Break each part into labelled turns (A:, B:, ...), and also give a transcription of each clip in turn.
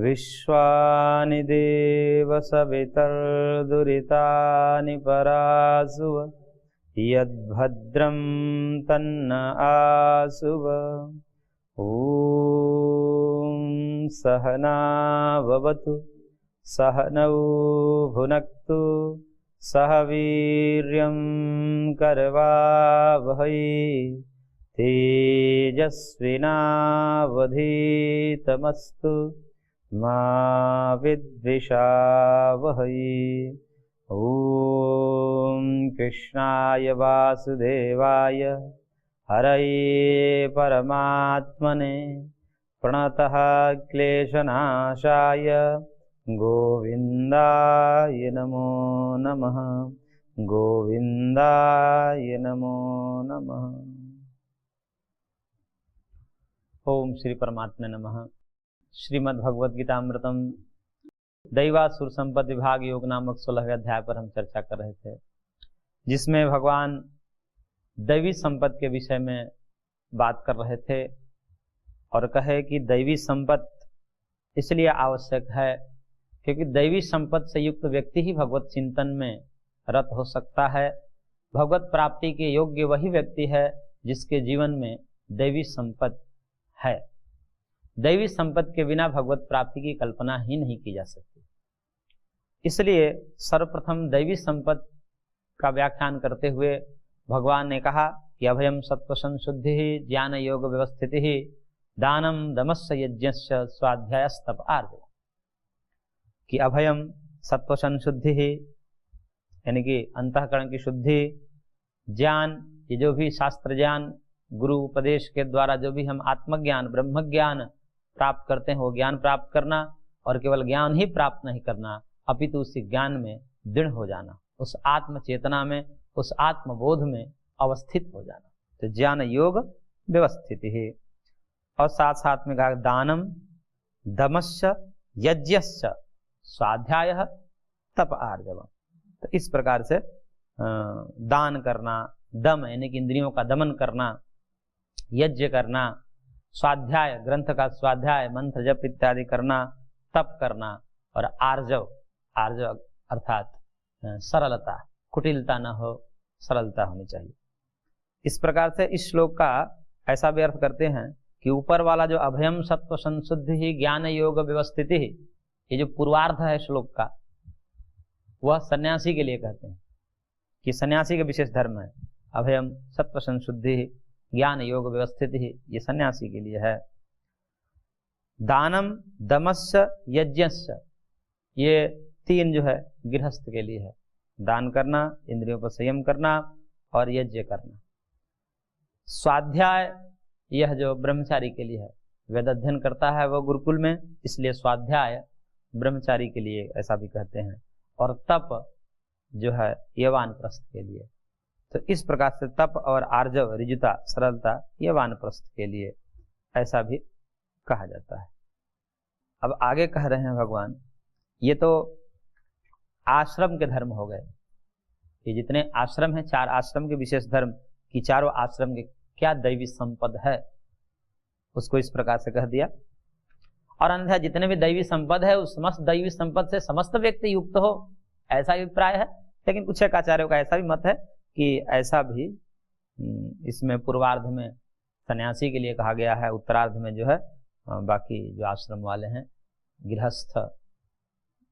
A: विश्वानि देव सवितर्दुरितानि परासुव यद्भद्रं तन्न आसुव। ॐ सहना भवतु सहनौ भुनक्तु सह वीर्यं करवावहै तेजस्विनावधीतमस्तु मा विद्विषावहै। ॐ कृष्णाय वासुदेवाय हरये परमात्मने प्रणतः क्लेशनाशाय गोविन्दाय नमो नमः। गोविन्दाय नमो नमः। ओम श्री परमात्मा नमः। श्रीमद् भगवद गीतामृतम दैवासुर संपत्ति विभाग योग नामक 16वें अध्याय पर हम चर्चा कर रहे थे, जिसमें भगवान दैवी संपत्ति के विषय में बात कर रहे थे और कहे कि दैवी संपत्ति इसलिए आवश्यक है क्योंकि दैवी संपत्ति से युक्त व्यक्ति ही भगवत चिंतन में रत हो सकता है। भगवत प्राप्ति के योग्य वही व्यक्ति है जिसके जीवन में दैवी संपत्ति है। दैवी संपत्ति के बिना भगवत प्राप्ति की कल्पना ही नहीं की जा सकती। इसलिए सर्वप्रथम दैवी संपत्ति का व्याख्यान करते हुए भगवान ने कहा कि अभयम सत्व संशुद्धि ज्ञान योग व्यवस्थिति दानम दमस्य यज्ञस्य स्वाध्यायस्तप आर्जव। कि अभयम सत्व संशुद्धि यानी कि अंतःकरण की शुद्धि, ज्ञान ये जो भी शास्त्र ज्ञान गुरु उपदेश के द्वारा जो भी हम आत्मज्ञान ब्रह्म ज्ञान प्राप्त करते हैं वो ज्ञान प्राप्त करना, और केवल ज्ञान ही प्राप्त नहीं करना अपितु उस ज्ञान में दृढ़ हो जाना, उस आत्म चेतना में उस आत्मबोध में अवस्थित हो जाना। तो ज्ञान योग व्यवस्थित ही, और साथ साथ में कहा दानम दमस्य यज्ञस्य स्वाध्याय तप आर्जव। तो इस प्रकार से दान करना, दम यानी कि इंद्रियों का दमन करना, यज्ञ करना, स्वाध्याय ग्रंथ का स्वाध्याय मंत्र जप इत्यादि करना, तप करना, और आर्जव आर्जव अर्थात सरलता, कुटिलता न हो, सरलता होनी चाहिए। इस प्रकार से इस श्लोक का ऐसा भी अर्थ करते हैं कि ऊपर वाला जो अभयम सत्व संशुद्धि ही ज्ञान योग व्यवस्थिति, ये जो पूर्वार्ध है श्लोक का वह सन्यासी के लिए कहते हैं कि सन्यासी का विशेष धर्म है। अभयम सत्व संशुद्धि ज्ञान योग व्यवस्थिति ये सन्यासी के लिए है। दानम दमस्य यज्ञस्य ये तीन जो है गृहस्थ के लिए है। दान करना, इंद्रियों पर संयम करना और यज्ञ करना। स्वाध्याय यह जो ब्रह्मचारी के लिए है, वेद अध्ययन करता है वो गुरुकुल में, इसलिए स्वाध्याय ब्रह्मचारी के लिए ऐसा भी कहते हैं। और तप जो है ये वानप्रस्थ के लिए। तो इस प्रकार से तप और आर्जव ऋजुता सरलता ये वानप्रस्थ के लिए ऐसा भी कहा जाता है। अब आगे कह रहे हैं भगवान, ये तो आश्रम के धर्म हो गए। ये जितने आश्रम हैं, 4 आश्रम के विशेष धर्म कि चारों आश्रम के क्या दैवी संपद है उसको इस प्रकार से कह दिया। और अन्यथा जितने भी दैवी संपद है उस समस्त दैवी संपद से समस्त व्यक्ति युक्त हो, ऐसा अभिप्राय है। लेकिन कुछ एक आचार्यों का ऐसा भी मत है कि ऐसा भी इसमें पूर्वार्ध में सन्यासी के लिए कहा गया है, उत्तरार्ध में जो है बाकी जो आश्रम वाले हैं गृहस्थ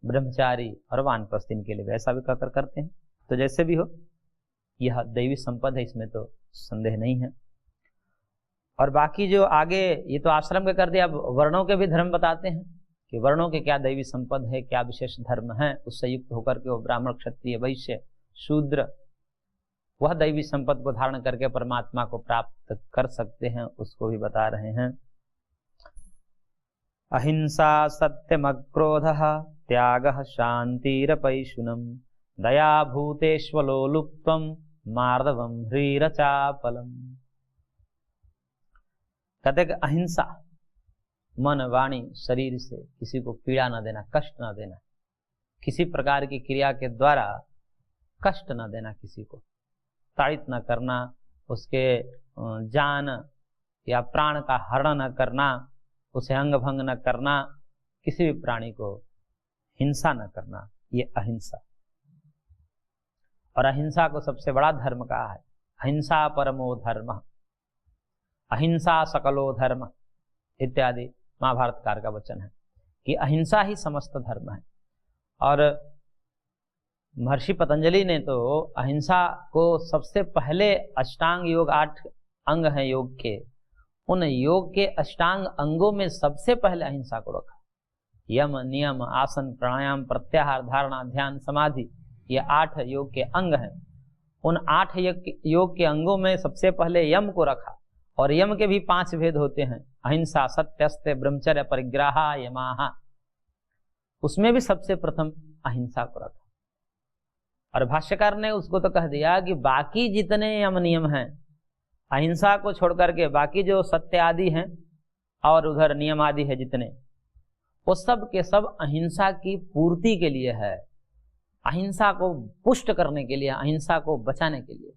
A: ब्रह्मचारी और वानप्रस्थ इनके लिए ऐसा भी कहकर करते हैं। तो जैसे भी हो यह दैवी संपद है, इसमें तो संदेह नहीं है। और बाकी जो आगे ये तो आश्रम के कर दिया, अब वर्णों के भी धर्म बताते हैं कि वर्णों के क्या दैवी संपद है, क्या विशेष धर्म है, उससे युक्त होकर के वो ब्राह्मण क्षत्रिय वैश्य शूद्र वह दैवी संपद को धारण करके परमात्मा को प्राप्त कर सकते हैं, उसको भी बता रहे हैं। अहिंसा सत्यम क्रोधः त्यागः शांतिरपैशुनम दया भूतेष्वलोलुप्त्वं मार्दवम ह्रीरचापलम। कहते कि अहिंसा मन वाणी शरीर से किसी को पीड़ा न देना, कष्ट न देना, किसी प्रकार की क्रिया के द्वारा कष्ट न देना, किसी को ताड़ित न करना, उसके जान या प्राण का हरण न करना, उसे अंग भंग न करना, किसी भी प्राणी को हिंसा न करना, ये अहिंसा। और अहिंसा को सबसे बड़ा धर्म कहा है। अहिंसा परमो धर्म, अहिंसा सकलो धर्म इत्यादि महाभारत काल का वचन है कि अहिंसा ही समस्त धर्म है। और महर्षि पतंजलि ने तो अहिंसा को सबसे पहले अष्टांग योग, 8 अंग हैं योग के, उन योग के अष्टांग अंगों में सबसे पहले अहिंसा को रखा। यम, नियम, आसन, प्राणायाम, प्रत्याहार, धारणा, ध्यान, समाधि, ये 8 योग के अंग हैं। उन 8 योग के अंगों में सबसे पहले यम को रखा। और यम के भी 5 भेद होते हैं, अहिंसा, सत्यस्त्य, ब्रह्मचर्य, परिग्रह, यमाह। उसमें भी सबसे प्रथम अहिंसा को रखा। और भाष्यकार ने उसको तो कह दिया कि बाकी जितने यम नियम हैं, अहिंसा को छोड़कर के बाकी जो सत्य आदि हैं और उधर नियम आदि है जितने, वो सब के सब अहिंसा की पूर्ति के लिए है, अहिंसा को पुष्ट करने के लिए, अहिंसा को बचाने के लिए,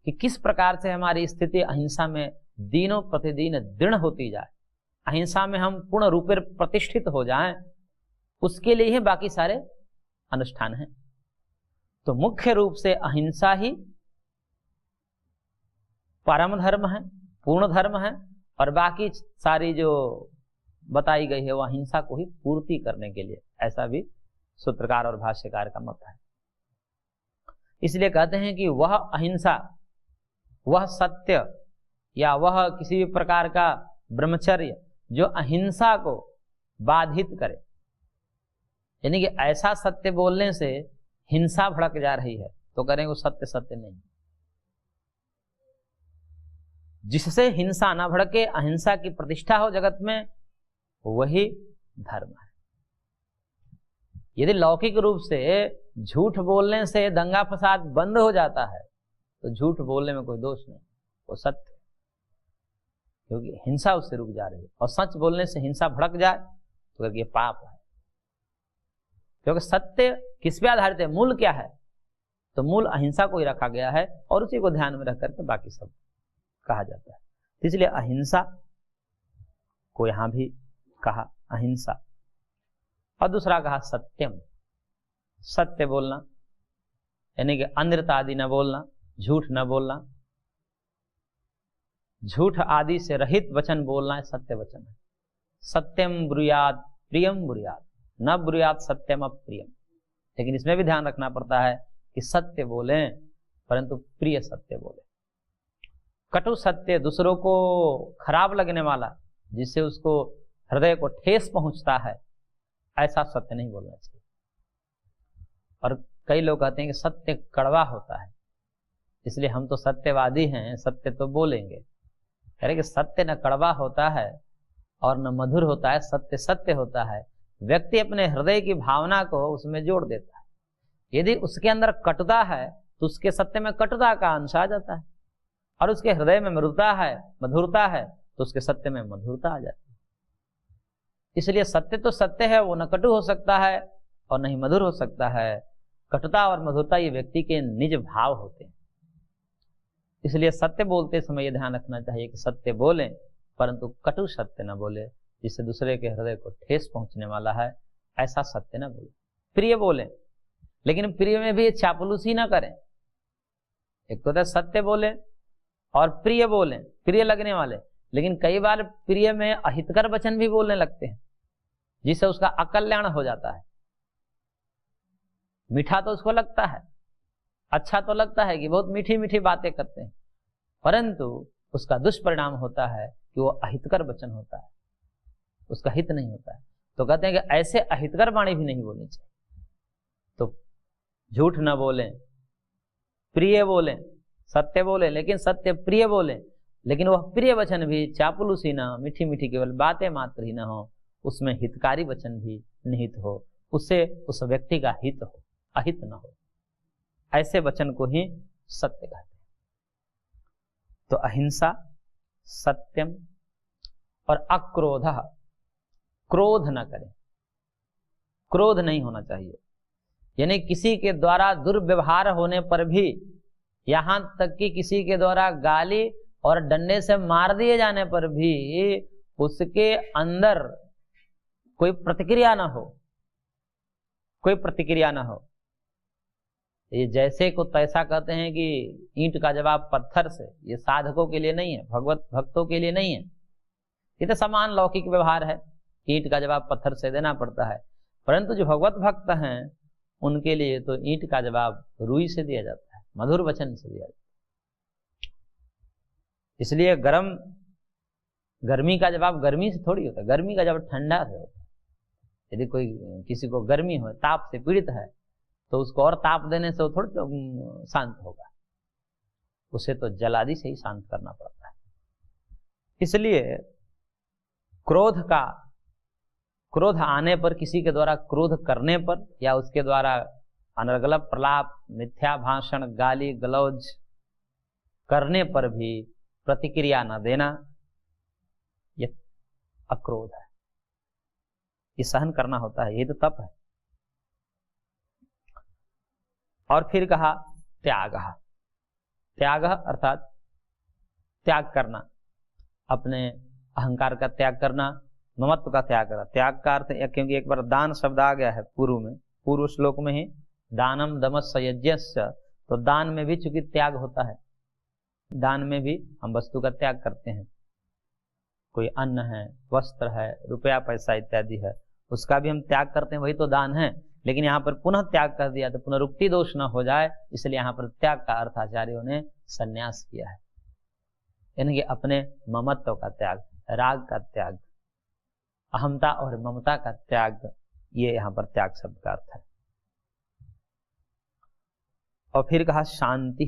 A: कि किस प्रकार से हमारी स्थिति अहिंसा में दिनों प्रतिदिन दृढ़ होती जाए, अहिंसा में हम पूर्ण रूप से प्रतिष्ठित हो जाएं, उसके लिए ही बाकी सारे अनुष्ठान हैं। तो मुख्य रूप से अहिंसा ही परम धर्म है, पूर्ण धर्म है, और बाकी सारी जो बताई गई है वो अहिंसा को ही पूर्ति करने के लिए, ऐसा भी सूत्रकार और भाष्यकार का मत है। इसलिए कहते हैं कि वह अहिंसा, वह सत्य या वह किसी भी प्रकार का ब्रह्मचर्य जो अहिंसा को बाधित करे, यानी कि ऐसा सत्य बोलने से हिंसा भड़क जा रही है तो करेंगे वो सत्य सत्य नहीं। जिससे हिंसा ना भड़के, अहिंसा की प्रतिष्ठा हो जगत में, वही धर्म है। यदि लौकिक रूप से झूठ बोलने से दंगा फसाद बंद हो जाता है तो झूठ बोलने में कोई दोष नहीं, वो सत्य, क्योंकि हिंसा उससे रुक जा रही है। और सच बोलने से हिंसा भड़क जाए तो ये पाप है, क्योंकि सत्य किस पे आधारित है, मूल क्या है, तो मूल अहिंसा को ही रखा गया है और उसी को ध्यान में रख करके बाकी सब कहा जाता है। इसलिए अहिंसा को यहां भी कहा, अहिंसा। और दूसरा कहा सत्यम, सत्य बोलना, यानी कि अनृत आदि न बोलना, झूठ न बोलना, झूठ आदि से रहित वचन बोलना है सत्य वचन है। सत्यम ब्रूयात प्रियम ब्रूयात, न ब्रूयात सत्यम अप्रियम। लेकिन इसमें भी ध्यान रखना पड़ता है कि सत्य बोलें परंतु प्रिय सत्य बोले। कटु सत्य, दूसरों को खराब लगने वाला, जिससे उसको हृदय को ठेस पहुंचता है, ऐसा सत्य नहीं बोलना चाहिए। और कई लोग कहते हैं कि सत्य कड़वा होता है, इसलिए हम तो सत्यवादी हैं, सत्य तो बोलेंगे। कह रहे कि सत्य न कड़वा होता है और न मधुर होता है, सत्य सत्य होता है। व्यक्ति अपने हृदय की भावना को उसमें जोड़ देता है। यदि उसके अंदर कटुता है तो उसके सत्य में कटुता का अंश आ जाता है, और उसके हृदय में मृदुता है, मधुरता है, तो उसके सत्य में मधुरता आ जाती है। इसलिए सत्य तो सत्य है, वो न कटु हो सकता है और न ही मधुर हो सकता है। कटुता और मधुरता ये व्यक्ति के निज भाव होते हैं। इसलिए सत्य बोलते समय ये ध्यान रखना चाहिए कि सत्य बोलें परंतु कटु सत्य न बोले, जिससे दूसरे के हृदय को ठेस पहुंचने वाला है, ऐसा सत्य न बोले। प्रिय बोले, लेकिन प्रिय में भी चापलूसी ना करें। एक तो सत्य बोले और प्रिय बोले, प्रिय लगने वाले, लेकिन कई बार प्रिय में अहितकर वचन भी बोलने लगते हैं, जिससे उसका अकल्याण हो जाता है। मीठा तो उसको लगता है, अच्छा तो लगता है कि बहुत मीठी मीठी बातें करते हैं, परंतु उसका दुष्परिणाम होता है कि वो अहितकर वचन होता है, उसका हित नहीं होता है। तो कहते हैं कि ऐसे अहितकर वाणी भी नहीं बोलनी चाहिए। तो झूठ न बोलें, प्रिय बोलें, सत्य बोले, लेकिन सत्य प्रिय बोले, लेकिन वह प्रिय वचन भी चापलूसी ना, मीठी मीठी केवल बातें मात्र ही ना हो, उसमें हितकारी वचन भी निहित हो, उससे उस व्यक्ति का हित हो, अहित न हो। ऐसे वचन को ही सत्य कहते हैं। तो अहिंसा, सत्यम और अक्रोध, क्रोध न करें, क्रोध नहीं होना चाहिए। यानी किसी के द्वारा दुर्व्यवहार होने पर भी, यहां तक कि किसी के द्वारा गाली और डंडे से मार दिए जाने पर भी उसके अंदर कोई प्रतिक्रिया ना हो, कोई प्रतिक्रिया ना हो। ये जैसे को तैसा कहते हैं कि ईंट का जवाब पत्थर से, ये साधकों के लिए नहीं है, भगवत भक्तों के लिए नहीं है। ये तो समान लौकिक व्यवहार है, ईंट का जवाब पत्थर से देना पड़ता है, परंतु जो भगवत भक्त हैं उनके लिए तो ईंट का जवाब रुई से दिया जाता है, मधुर वचन से दिया जाता है। इसलिए गर्मी का जवाब गर्मी से थोड़ी होता है, गर्मी का जवाब ठंडा से होता है। यदि कोई किसी को गर्मी हो, ताप से पीड़ित है, तो उसको और ताप देने से वो थोड़ी शांत होगा, उसे तो जलादि से ही शांत करना पड़ता है। इसलिए क्रोध आने पर, किसी के द्वारा क्रोध करने पर या उसके द्वारा अनर्गल प्रलाप, मिथ्या भाषण, गाली गलौज करने पर भी प्रतिक्रिया न देना, यह अक्रोध है, ये सहन करना होता है, ये तो तप है। और फिर कहा त्याग। त्याग अर्थात त्याग करना, अपने अहंकार का त्याग करना, ममत्व का त्याग करना। त्याग का अर्थ, क्योंकि एक बार दान शब्द आ गया है पूर्व श्लोक में ही, दानम दमस्य यज्ञस्य, तो दान में भी चूंकि त्याग होता है, दान में भी हम वस्तु का त्याग करते हैं। कोई अन्न है, वस्त्र है, रुपया पैसा इत्यादि है, उसका भी हम त्याग करते हैं, वही तो दान है। लेकिन यहाँ पर पुनः त्याग कर दिया तो पुनरुक्ति दोष न हो जाए, इसलिए यहाँ पर त्याग का अर्थ आचार्यों ने संन्यास किया है, यानी कि अपने ममत्व का त्याग, राग का त्याग, अहमता और ममता का त्याग, ये यहाँ पर त्याग शब्द का अर्थ है। और फिर कहा शांति,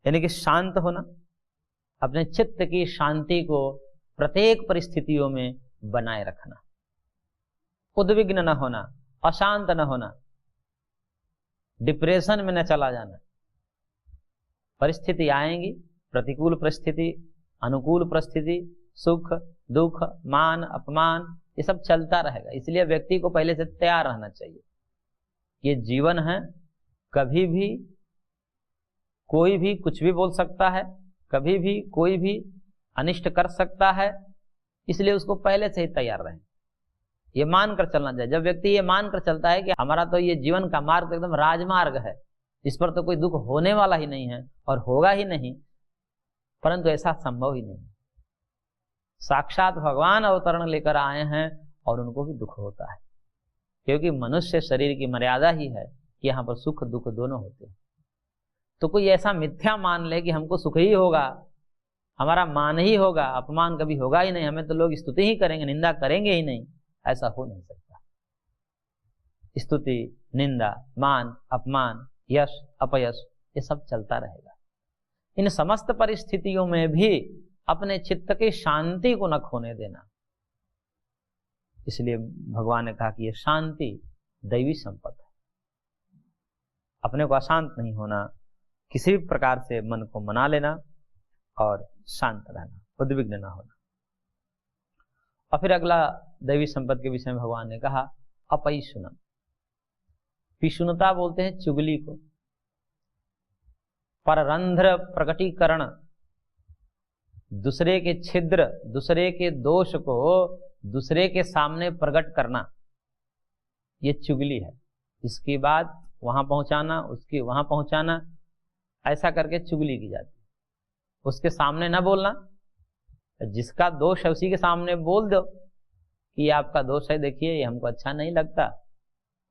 A: यानी कि शांत होना, अपने चित्त की शांति को प्रत्येक परिस्थितियों में बनाए रखना, उद्विग्न न होना, अशांत न होना, डिप्रेशन में न चला जाना। परिस्थिति आएंगी, प्रतिकूल परिस्थिति, अनुकूल परिस्थिति, सुख दुख, मान अपमान, ये सब चलता रहेगा। इसलिए व्यक्ति को पहले से तैयार रहना चाहिए। ये जीवन है, कभी भी कोई भी कुछ भी बोल सकता है, कभी भी कोई भी अनिष्ट कर सकता है, इसलिए उसको पहले से ही तैयार रहें, ये मानकर चलना चाहिए। जब व्यक्ति ये मानकर चलता है कि हमारा तो ये जीवन का मार्ग एकदम राजमार्ग है, इस पर तो कोई दुख होने वाला ही नहीं है और होगा ही नहीं, परंतु ऐसा संभव ही नहीं। साक्षात भगवान अवतरण लेकर आए हैं और उनको भी दुख होता है, क्योंकि मनुष्य शरीर की मर्यादा ही है कि यहाँ पर सुख दुख दोनों होते हैं। तो कोई ऐसा मिथ्या मान ले कि हमको सुख ही होगा, हमारा मान ही होगा, अपमान कभी होगा ही नहीं, हमें तो लोग स्तुति ही करेंगे, निंदा करेंगे ही नहीं, ऐसा हो नहीं सकता। स्तुति, निंदा, मान, अपमान, यश अपयश, ये सब चलता रहेगा। इन समस्त परिस्थितियों में भी अपने चित्त की शांति को न खोने देना। इसलिए भगवान ने कहा कि यह शांति दैवी संपत्ति है। अपने को अशांत नहीं होना, किसी भी प्रकार से मन को मना लेना और शांत रहना, उद्विग्न न होना। और फिर अगला दैवी संपत्ति के विषय में भगवान ने कहा अपैशुनम। पिशुनता बोलते हैं चुगली को, पररंध्र प्रकटीकरण, दूसरे के छिद्र, दूसरे के दोष को दूसरे के सामने प्रकट करना, ये चुगली है। इसकी बात वहां पहुंचाना, उसकी वहां पहुंचाना, ऐसा करके चुगली की जाती है। उसके सामने न बोलना, जिसका दोष है उसी के सामने बोल दो कि आपका दोष है, देखिए ये हमको अच्छा नहीं लगता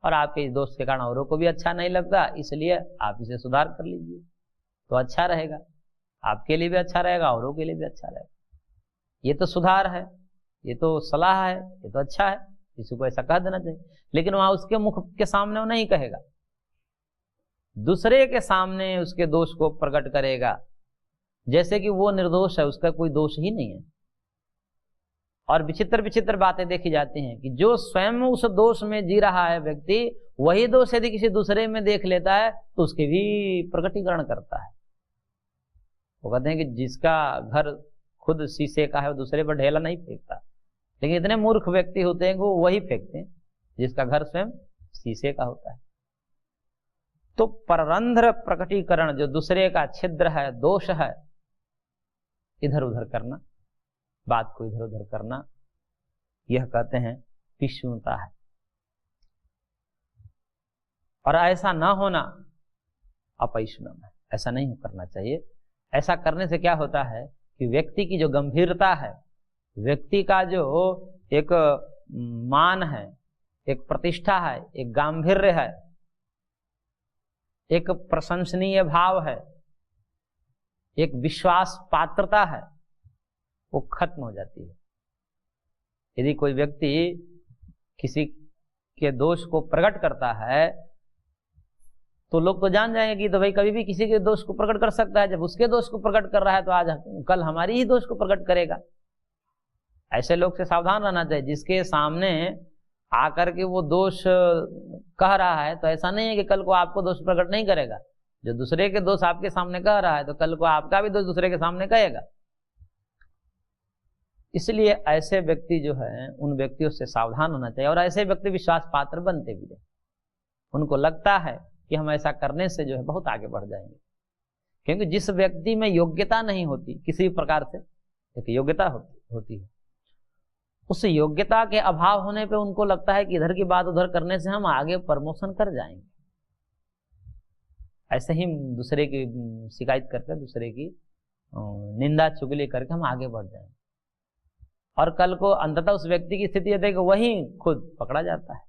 A: और आपके इस दोष के कारण औरों को भी अच्छा नहीं लगता, इसलिए आप इसे सुधार कर लीजिए तो अच्छा रहेगा, आपके लिए भी अच्छा रहेगा, औरों के लिए भी अच्छा रहेगा। ये तो सुधार है, ये तो सलाह है, ये तो अच्छा है, किसी को ऐसा कह देना चाहिए। लेकिन वहां उसके मुख के सामने वो नहीं कहेगा, दूसरे के सामने उसके दोष को प्रकट करेगा, जैसे कि वो निर्दोष है, उसका कोई दोष ही नहीं है। और विचित्र विचित्र बातें देखी जाती हैं कि जो स्वयं उस दोष में जी रहा है व्यक्ति, वही दोष यदि किसी दूसरे में देख लेता है तो उसके भी प्रकटीकरण करता है। वो कहते हैं कि जिसका घर खुद शीशे का है वो दूसरे पर ढेला नहीं फेंकता, लेकिन इतने मूर्ख व्यक्ति होते हैं कि वो वही फेंकते हैं जिसका घर स्वयं शीशे का होता है। तो पररंध्र प्रकटीकरण, जो दूसरे का छिद्र है, दोष है, इधर उधर करना, बात को इधर उधर करना, यह कहते हैं पिशूनता है। और ऐसा ना होना अपैशुनम है, ऐसा नहीं करना चाहिए। ऐसा करने से क्या होता है कि व्यक्ति की जो गंभीरता है, व्यक्ति का जो एक मान है, एक प्रतिष्ठा है, एक गांभीर्य है, एक प्रशंसनीय भाव है, एक विश्वास पात्रता है, वो खत्म हो जाती है। यदि कोई व्यक्ति किसी के दोष को प्रकट करता है तो लोग तो जान जाएंगे कि तो भाई कभी भी किसी के दोष को प्रकट कर सकता है। जब उसके दोष को प्रकट कर रहा है तो आज कल हमारी ही दोष को प्रकट करेगा। ऐसे लोग से सावधान रहना चाहिए। जिसके सामने आकर के वो दोष कह रहा है तो ऐसा नहीं है कि कल को आपको दोष प्रकट नहीं करेगा। जो दूसरे के दोष आपके सामने कह रहा है तो कल को आपका भी दोष दूसरे के सामने कहेगा। इसलिए ऐसे व्यक्ति जो है उन व्यक्तियों से सावधान होना चाहिए। और ऐसे व्यक्ति विश्वास पात्र बनते भी हैं। उनको लगता है कि हम ऐसा करने से जो है बहुत आगे बढ़ जाएंगे। क्योंकि जिस व्यक्ति में योग्यता नहीं होती किसी प्रकार से, एक योग्यता होती है, उस योग्यता के अभाव होने पे उनको लगता है कि इधर की बात उधर करने से हम आगे प्रमोशन कर जाएंगे। ऐसे ही दूसरे की शिकायत करके, दूसरे की निंदा चुगली करके हम आगे बढ़ जाएंगे। और कल को अंततः उस व्यक्ति की स्थिति यह है कि वही खुद पकड़ा जाता है।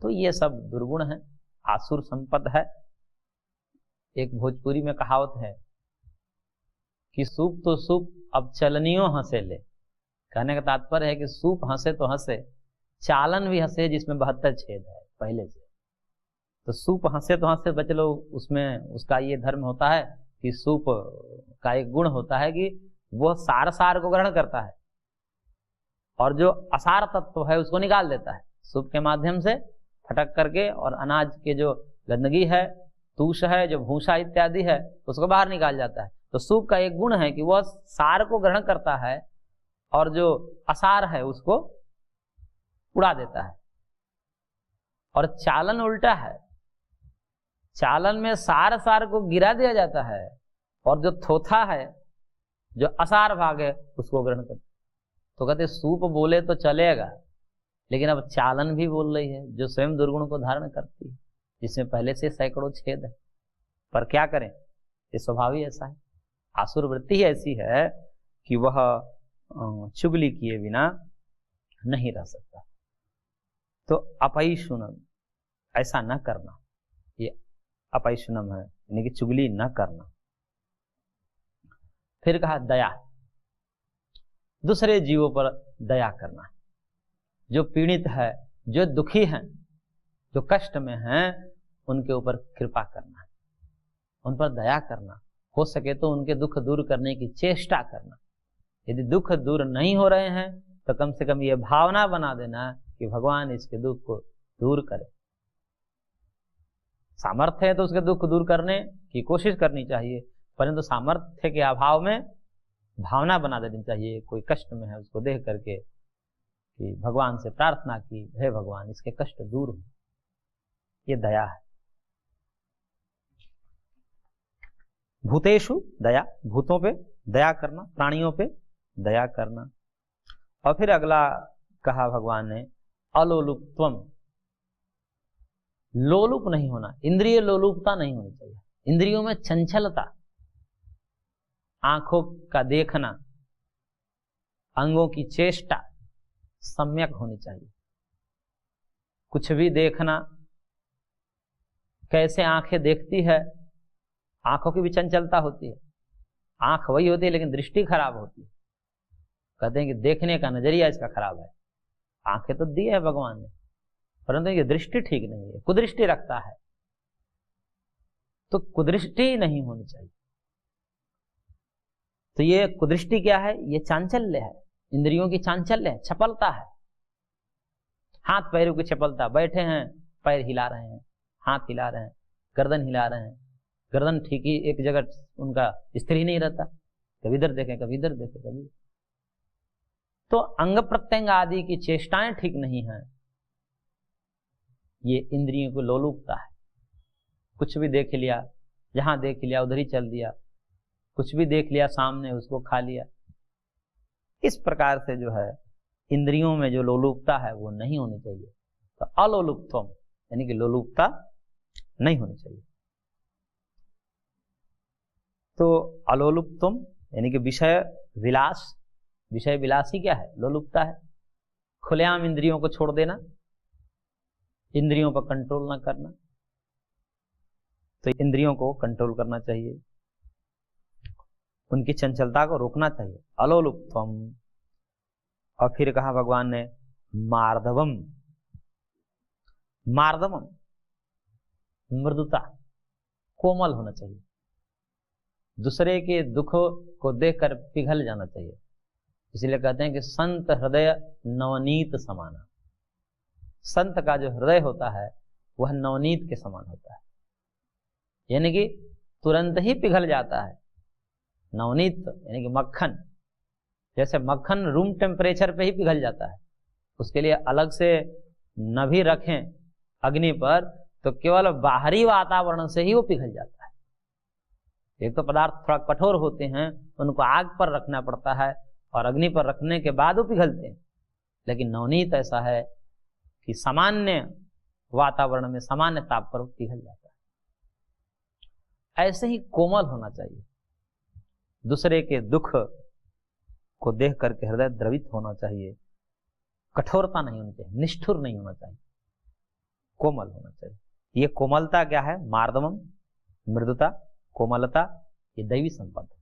A: तो ये सब दुर्गुण है, आसुर संपद है। एक भोजपुरी में कहावत है कि सूप तो सूप अब चलनियों हंसे ले। कहने का तात्पर्य है कि सूप हंसे तो हंसे, चालन भी हंसे जिसमें 72 छेद है पहले से। तो सूप हंसे तो हंसे बच लो, उसमें उसका ये धर्म होता है कि सूप का एक गुण होता है कि वो सार को ग्रहण करता है और जो असार तत्व है उसको निकाल देता है सूप के माध्यम से फटक करके। और अनाज के जो गंदगी है, तूष है, जो भूसा इत्यादि है, उसको बाहर निकाल जाता है। तो सूप का एक गुण है कि वह सार को ग्रहण करता है और जो असार है उसको उड़ा देता है। और चालन उल्टा है, चालन में सार को गिरा दिया जाता है और जो थोथा है, जो असार भाग है, उसको ग्रहण करता है। तो कहते सूप बोले तो चलेगा, लेकिन अब चालन भी बोल रही है जो स्वयं दुर्गुण को धारण करती है, जिसमें पहले से सैकड़ों छेद है। पर क्या करें, ये स्वभाव ही ऐसा है। आसुर वृत्ति ही ऐसी है कि वह चुगली किए बिना नहीं रह सकता। तो अपैशुनम, ऐसा न करना, ये अपैशुनम है, यानी कि चुगली न करना। फिर कहा दया, दूसरे जीवों पर दया करना। जो पीड़ित है, जो दुखी हैं, जो कष्ट में हैं, उनके ऊपर कृपा करना, उन पर दया करना। हो सके तो उनके दुख दूर करने की चेष्टा करना। यदि दुख दूर नहीं हो रहे हैं तो कम से कम ये भावना बना देना कि भगवान इसके दुख को दूर करे। सामर्थ्य है तो उसके दुख दूर करने की कोशिश करनी चाहिए, परंतु सामर्थ्य के अभाव में भावना बना देनी चाहिए। कोई कष्ट में है उसको देख करके कि भगवान से प्रार्थना की, हे भगवान इसके कष्ट दूर हो। ये दया है। भूतेषु दया, भूतों पे दया करना, प्राणियों पे दया करना। और फिर अगला कहा भगवान ने अलोलुप्त्वम, लोलुप नहीं होना, इंद्रिय लोलुपता नहीं होनी चाहिए। इंद्रियों में चंचलता, आंखों का देखना, अंगों की चेष्टा सम्यक होनी चाहिए। कुछ भी देखना, कैसे आंखें देखती है, आंखों की भी चंचलता होती है। आंख वही होती है लेकिन दृष्टि खराब होती है। कहते हैं कि देखने का नजरिया इसका खराब है। आंखें तो दी है भगवान ने, परंतु ये दृष्टि ठीक नहीं है, कुदृष्टि रखता है। तो कुदृष्टि नहीं होनी चाहिए। तो ये कुदृष्टि क्या है, ये चांचल्य है, इंद्रियों की चांचल्य है, चपलता है। हाथ पैरों की चपलता, बैठे हैं पैर हिला रहे हैं, हाथ हिला रहे हैं, गर्दन हिला रहे हैं। गर्दन ठीक ही एक जगह उनका स्थिर ही नहीं रहता, कभी इधर देखें कभी इधर देखें कभी। तो अंग प्रत्यंग आदि की चेष्टाएं ठीक नहीं है, ये इंद्रियों को लोलुपता है। कुछ भी देख लिया, जहां देख लिया उधर ही चल दिया, कुछ भी देख लिया सामने उसको खा लिया। इस प्रकार से जो है इंद्रियों में जो लोलुपता है वो नहीं होनी चाहिए। तो अलोलुप्तम यानी कि लोलुपता नहीं होनी चाहिए। तो अलोलुप्तम यानी कि विषय विलास, विषय विलासी क्या है? लोलुपता है। खुलेआम इंद्रियों को छोड़ देना, इंद्रियों पर कंट्रोल ना करना। तो इंद्रियों को कंट्रोल करना चाहिए, उनकी चंचलता को रोकना चाहिए। अलोलुप्तम। और फिर कहा भगवान ने मार्दवम, मार्दवम मृदुता, कोमल होना चाहिए। दूसरे के दुख को देखकर पिघल जाना चाहिए। इसलिए कहते हैं कि संत हृदय नवनीत समाना। संत का जो हृदय होता है वह नवनीत के समान होता है, यानी कि तुरंत ही पिघल जाता है। नवनीत यानी कि मक्खन, जैसे मक्खन रूम टेम्परेचर पे ही पिघल जाता है, उसके लिए अलग से न भी रखें अग्नि पर तो केवल बाहरी वातावरण से ही वो पिघल जाता है। एक तो पदार्थ थोड़ा कठोर होते हैं, उनको आग पर रखना पड़ता है और अग्नि पर रखने के बाद वो पिघलते हैं। लेकिन नवनीत ऐसा है कि सामान्य वातावरण में सामान्य ताप पर पिघल जाता है। ऐसे ही कोमल होना चाहिए। दूसरे के दुख को देख करके हृदय द्रवित होना चाहिए। कठोरता नहीं होनी चाहिए, निष्ठुर नहीं होना चाहिए, कोमल होना चाहिए। ये कोमलता क्या है? मार्दवम, मृदुता, कोमलता, ये दैवी संपदा।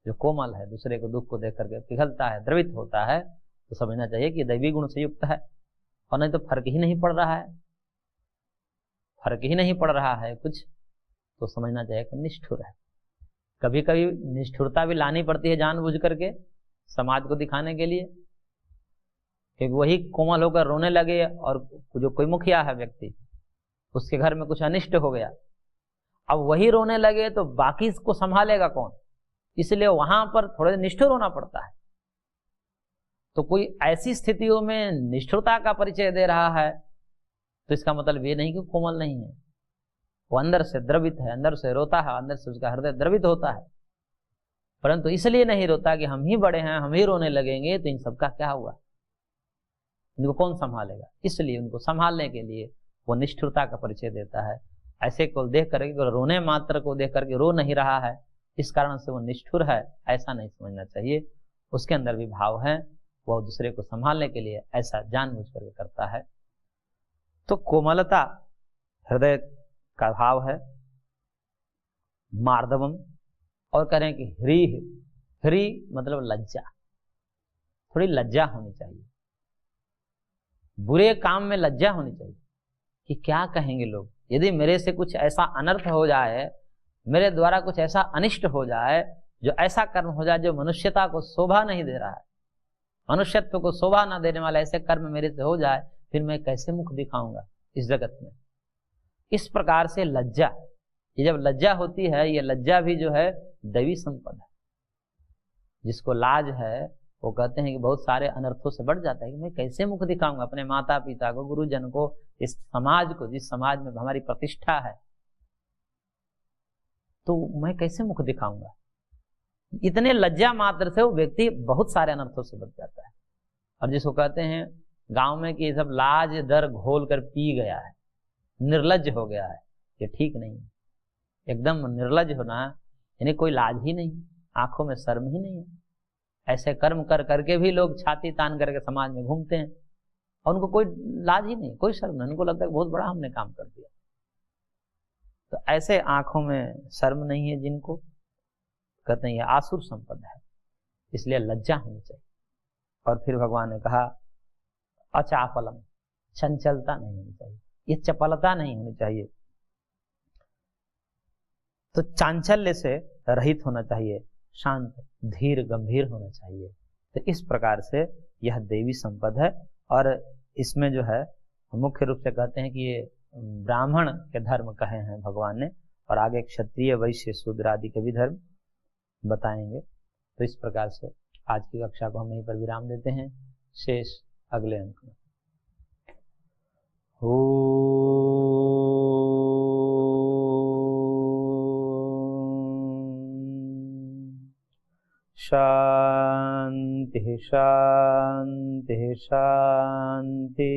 A: जो कोमल है, दूसरे को दुख को देख करके पिघलता है, द्रवित होता है, तो समझना चाहिए कि दैवी गुण से युक्त है। और नहीं तो फर्क ही नहीं पड़ रहा है, फर्क ही नहीं पड़ रहा है कुछ, तो समझना चाहिए कि निष्ठुर है। कभी कभी निष्ठुरता भी लानी पड़ती है जानबूझ करके समाज को दिखाने के लिए, क्योंकि वही कोमल होकर रोने लगे और जो कोई मुखिया है व्यक्ति, उसके घर में कुछ अनिष्ट हो गया, अब वही रोने लगे तो बाकी इसको संभालेगा कौन? इसलिए वहां पर थोड़े निष्ठुर होना पड़ता है। तो कोई ऐसी स्थितियों में निष्ठुरता का परिचय दे रहा है तो इसका मतलब ये नहीं कि कोमल नहीं है। वो अंदर से द्रवित है, अंदर से रोता है, अंदर से उसका हृदय द्रवित होता है, परंतु इसलिए नहीं रोता कि हम ही बड़े हैं, हम ही रोने लगेंगे तो इन सबका क्या हुआ, इनको कौन संभालेगा। इसलिए उनको संभालने के लिए वो निष्ठुरता का परिचय देता है। ऐसे को देख करके, रोने मात्र को देख करके रो नहीं रहा है इस कारण से वो निष्ठुर है, ऐसा नहीं समझना चाहिए। उसके अंदर भी भाव है, वह दूसरे को संभालने के लिए ऐसा जानबूझ करके करता है। तो कोमलता हृदय का भाव है। मार्दवम, और कह रहे हैं कि ह्रीह, ह्री मतलब लज्जा, थोड़ी लज्जा होनी चाहिए। बुरे काम में लज्जा होनी चाहिए कि क्या कहेंगे लोग, यदि मेरे से कुछ ऐसा अनर्थ हो जाए, मेरे द्वारा कुछ ऐसा अनिष्ट हो जाए, जो ऐसा कर्म हो जाए जो मनुष्यता को शोभा नहीं दे रहा है, मनुष्यत्व को शोभा ना देने वाला ऐसे कर्म मेरे से हो जाए, फिर मैं कैसे मुख दिखाऊंगा इस जगत में। इस प्रकार से लज्जा, ये जब लज्जा होती है, ये लज्जा भी जो है दैवी संपदा है। जिसको लाज है वो कहते हैं कि बहुत सारे अनर्थों से बढ़ जाता है कि मैं कैसे मुख दिखाऊंगा अपने माता पिता को, गुरुजन को, इस समाज को, जिस समाज में हमारी प्रतिष्ठा है, तो मैं कैसे मुख दिखाऊंगा। इतने लज्जा मात्र से वो व्यक्ति बहुत सारे अनर्थों से बच जाता है। और जिसको कहते हैं गांव में कि सब लाज डर घोल कर पी गया है, निर्लज हो गया है, ये ठीक नहीं है। एकदम निर्लज होना यानी कोई लाज ही नहीं, आंखों में शर्म ही नहीं है। ऐसे कर्म कर करके भी लोग छाती तान करके समाज में घूमते हैं और उनको कोई लाज ही नहीं, कोई शर्म नहीं, उनको लगता है बहुत बड़ा हमने काम कर दिया। तो ऐसे आंखों में शर्म नहीं है जिनको, कहते हैं ये आसुर संपदा है, इसलिए लज्जा होनी चाहिए। और फिर भगवान ने कहा अचापलम, चंचलता नहीं होनी चाहिए, ये चपलता नहीं होनी चाहिए। तो चांचल्य से रहित होना चाहिए, शांत धीर गंभीर होना चाहिए। तो इस प्रकार से यह देवी संपद है। और इसमें जो है मुख्य रूप से कहते हैं कि ये ब्राह्मण के धर्म कहे हैं भगवान ने, और आगे क्षत्रिय वैश्य शूद्र आदि के भी धर्म बताएंगे। तो इस प्रकार से आज की कक्षा को हम यहीं पर विराम देते हैं, शेष अगले अंक में। शांति शांति शांति शांति।